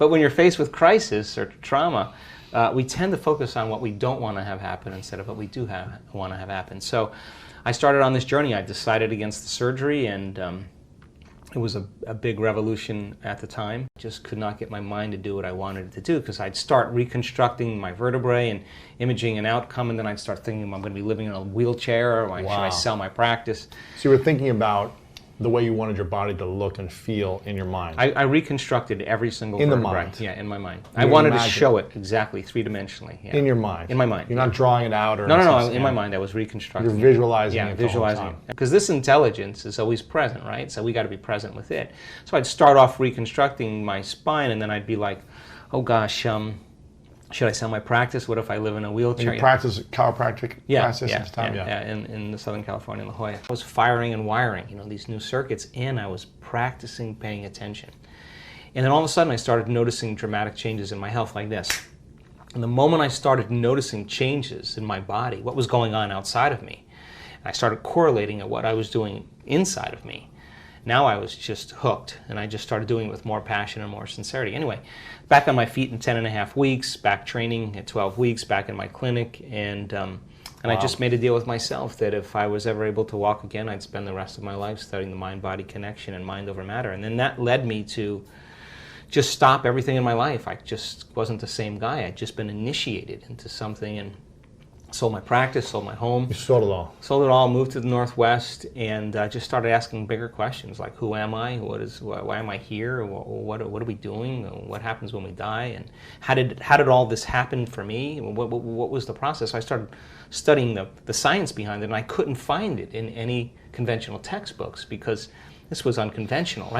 But when you're faced with crisis or trauma, we tend to focus on what we don't want to have happen instead of what we do want to have happen. So I started on this journey. I decided against the surgery, and it was a big revolution at the time. Just could not get my mind to do what I wanted it to do, because I'd start reconstructing my vertebrae and imaging an outcome, and then I'd start thinking, I'm going to be living in a wheelchair, or should I sell my practice? So you were thinking about the way you wanted your body to look and feel in your mind. I reconstructed every single vertebrae. In the mind? Yeah, in my mind. I wanted to show it exactly, three-dimensionally. Yeah. In your mind? In my mind. You're not drawing it out? Or No, in my mind I was reconstructing. You're visualizing it. Yeah, visualizing it. Because this intelligence is always present, right? So we got to be present with it. So I'd start off reconstructing my spine, and then I'd be like, oh gosh, should I sell my practice? What if I live in a wheelchair? And you practice chiropractic practice at the time? Yeah, in the Southern California, in La Jolla. I was firing and wiring, these new circuits, and I was practicing paying attention. And then all of a sudden I started noticing dramatic changes in my health like this. And the moment I started noticing changes in my body, what was going on outside of me, I started correlating at what I was doing inside of me. Now I was just hooked, and I just started doing it with more passion and more sincerity. Anyway, back on my feet in 10.5 weeks, back training at 12 weeks, back in my clinic, and I just made a deal with myself that if I was ever able to walk again, I'd spend the rest of my life studying the mind-body connection and mind over matter. And then that led me to just stop everything in my life. I just wasn't the same guy. I'd just been initiated into something, and sold my practice, sold my home. You sold it all? Sold it all, moved to the Northwest, and just started asking bigger questions like, who am I? Why am I here? What are we doing? What happens when we die? And how did all this happen for me? What was the process? I started studying the science behind it, and I couldn't find it in any conventional textbooks, because this was unconventional, right?